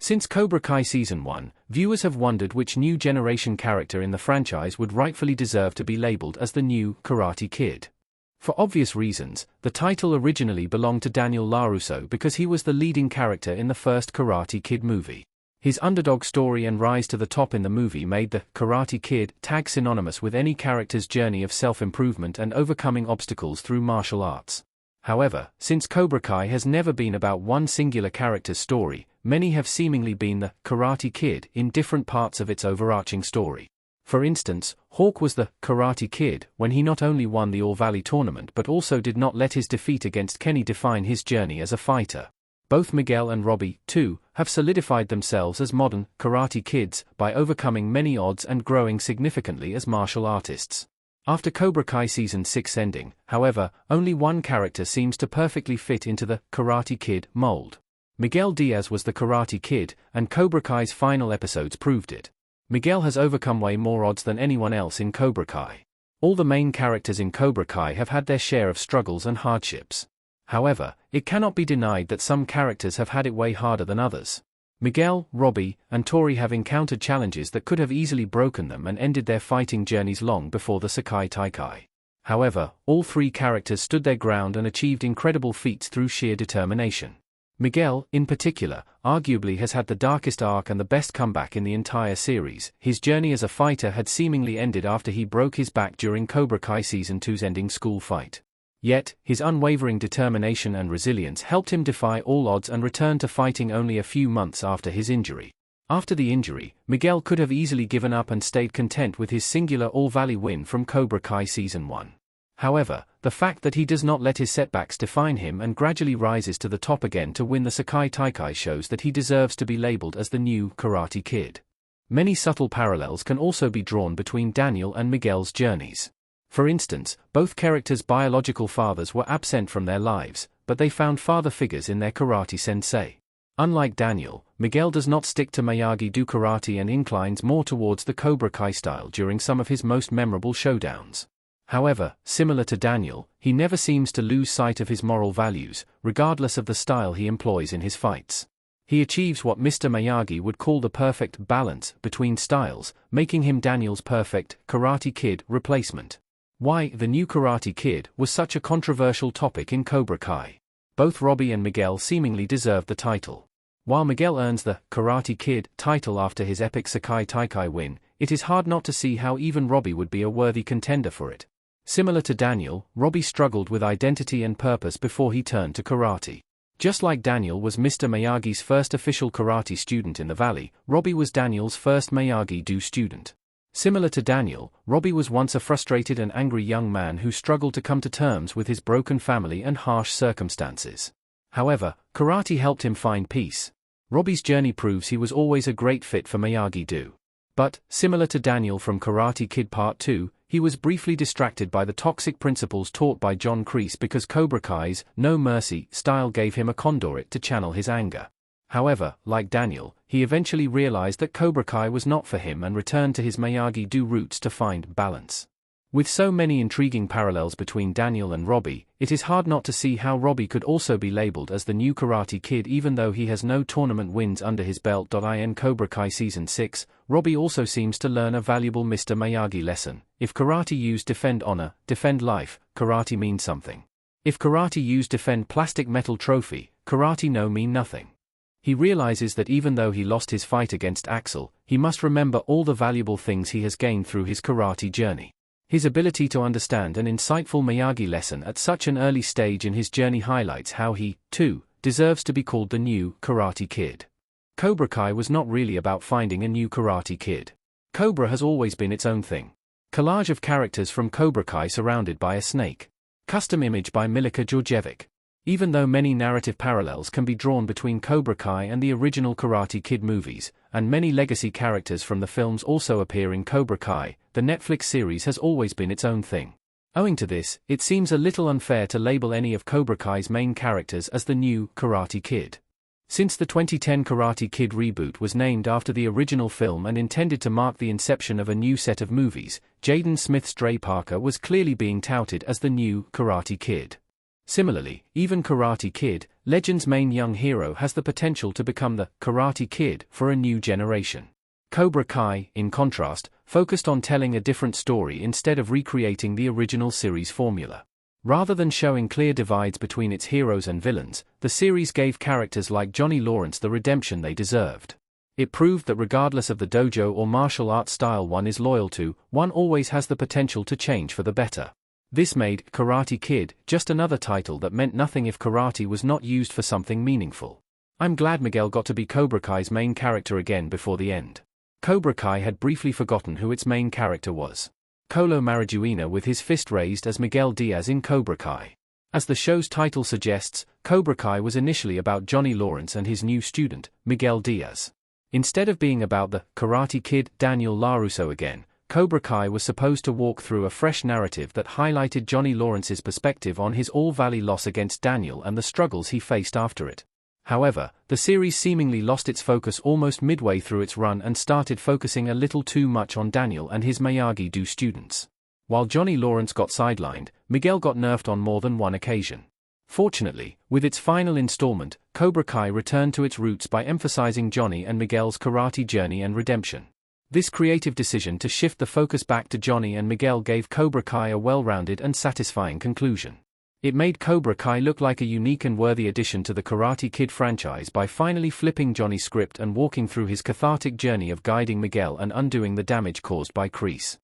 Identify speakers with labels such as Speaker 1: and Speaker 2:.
Speaker 1: Since Cobra Kai Season 1, viewers have wondered which new generation character in the franchise would rightfully deserve to be labeled as the new Karate Kid. For obvious reasons, the title originally belonged to Daniel LaRusso because he was the leading character in the first Karate Kid movie. His underdog story and rise to the top in the movie made the Karate Kid tag synonymous with any character's journey of self-improvement and overcoming obstacles through martial arts. However, since Cobra Kai has never been about one singular character's story, many have seemingly been the Karate Kid in different parts of its overarching story. For instance, Hawk was the Karate Kid when he not only won the All-Valley tournament but also did not let his defeat against Kenny define his journey as a fighter. Both Miguel and Robbie, too, have solidified themselves as modern Karate Kids by overcoming many odds and growing significantly as martial artists. After Cobra Kai Season 6 ending, however, only one character seems to perfectly fit into the Karate Kid mold. Miguel Diaz was the Karate Kid, and Cobra Kai's final episodes proved it. Miguel has overcome way more odds than anyone else in Cobra Kai. All the main characters in Cobra Kai have had their share of struggles and hardships. However, it cannot be denied that some characters have had it way harder than others. Miguel, Robbie, and Tori have encountered challenges that could have easily broken them and ended their fighting journeys long before the Sekai Taikai. However, all three characters stood their ground and achieved incredible feats through sheer determination. Miguel, in particular, arguably has had the darkest arc and the best comeback in the entire series. His journey as a fighter had seemingly ended after he broke his back during Cobra Kai Season 2's ending school fight. Yet, his unwavering determination and resilience helped him defy all odds and return to fighting only a few months after his injury. After the injury, Miguel could have easily given up and stayed content with his singular All-Valley win from Cobra Kai Season 1. However, the fact that he does not let his setbacks define him and gradually rises to the top again to win the Sekai Taikai shows that he deserves to be labeled as the new Karate Kid. Many subtle parallels can also be drawn between Daniel and Miguel's journeys. For instance, both characters' biological fathers were absent from their lives, but they found father figures in their karate sensei. Unlike Daniel, Miguel does not stick to Miyagi-Do karate and inclines more towards the Cobra Kai style during some of his most memorable showdowns. However, similar to Daniel, he never seems to lose sight of his moral values, regardless of the style he employs in his fights. He achieves what Mr. Miyagi would call the perfect balance between styles, making him Daniel's perfect Karate Kid replacement. Why the new Karate Kid was such a controversial topic in Cobra Kai. Both Robbie and Miguel seemingly deserve the title. While Miguel earns the Karate Kid title after his epic Sekai Taikai win, it is hard not to see how even Robbie would be a worthy contender for it. Similar to Daniel, Robbie struggled with identity and purpose before he turned to karate. Just like Daniel was Mr. Miyagi's first official karate student in the Valley, Robbie was Daniel's first Miyagi-Do student. Similar to Daniel, Robbie was once a frustrated and angry young man who struggled to come to terms with his broken family and harsh circumstances. However, karate helped him find peace. Robbie's journey proves he was always a great fit for Miyagi-Do. But, similar to Daniel from Karate Kid Part 2, he was briefly distracted by the toxic principles taught by John Kreese because Cobra Kai's No Mercy style gave him a conduit to channel his anger. However, like Daniel, he eventually realized that Cobra Kai was not for him and returned to his Miyagi-Do roots to find balance. With so many intriguing parallels between Daniel and Robbie, it is hard not to see how Robbie could also be labeled as the new Karate Kid even though he has no tournament wins under his belt. In Cobra Kai Season 6, Robbie also seems to learn a valuable Mr. Miyagi lesson. If karate use defend honor, defend life, karate means something. If karate use defend plastic metal trophy, karate no mean nothing. He realizes that even though he lost his fight against Axel, he must remember all the valuable things he has gained through his karate journey. His ability to understand an insightful Miyagi lesson at such an early stage in his journey highlights how he, too, deserves to be called the new Karate Kid. Cobra Kai was not really about finding a new Karate Kid. Cobra has always been its own thing. Collage of characters from Cobra Kai surrounded by a snake. Custom image by Milika Djordjevic. Even though many narrative parallels can be drawn between Cobra Kai and the original Karate Kid movies, and many legacy characters from the films also appear in Cobra Kai, the Netflix series has always been its own thing. Owing to this, it seems a little unfair to label any of Cobra Kai's main characters as the new Karate Kid. Since the 2010 Karate Kid reboot was named after the original film and intended to mark the inception of a new set of movies, Jaden Smith's Dre Parker was clearly being touted as the new Karate Kid. Similarly, even Karate Kid, Legend's main young hero, has the potential to become the Karate Kid for a new generation. Cobra Kai, in contrast, focused on telling a different story instead of recreating the original series formula. Rather than showing clear divides between its heroes and villains, the series gave characters like Johnny Lawrence the redemption they deserved. It proved that regardless of the dojo or martial arts style one is loyal to, one always has the potential to change for the better. This made Karate Kid just another title that meant nothing if karate was not used for something meaningful. I'm glad Miguel got to be Cobra Kai's main character again before the end. Cobra Kai had briefly forgotten who its main character was. Colo Marijuana with his fist raised as Miguel Diaz in Cobra Kai. As the show's title suggests, Cobra Kai was initially about Johnny Lawrence and his new student, Miguel Diaz. Instead of being about the Karate Kid Daniel LaRusso again, Cobra Kai was supposed to walk through a fresh narrative that highlighted Johnny Lawrence's perspective on his All-Valley loss against Daniel and the struggles he faced after it. However, the series seemingly lost its focus almost midway through its run and started focusing a little too much on Daniel and his Miyagi-Do students. While Johnny Lawrence got sidelined, Miguel got nerfed on more than one occasion. Fortunately, with its final installment, Cobra Kai returned to its roots by emphasizing Johnny and Miguel's karate journey and redemption. This creative decision to shift the focus back to Johnny and Miguel gave Cobra Kai a well-rounded and satisfying conclusion. It made Cobra Kai look like a unique and worthy addition to the Karate Kid franchise by finally flipping Johnny's script and walking through his cathartic journey of guiding Miguel and undoing the damage caused by Kreese.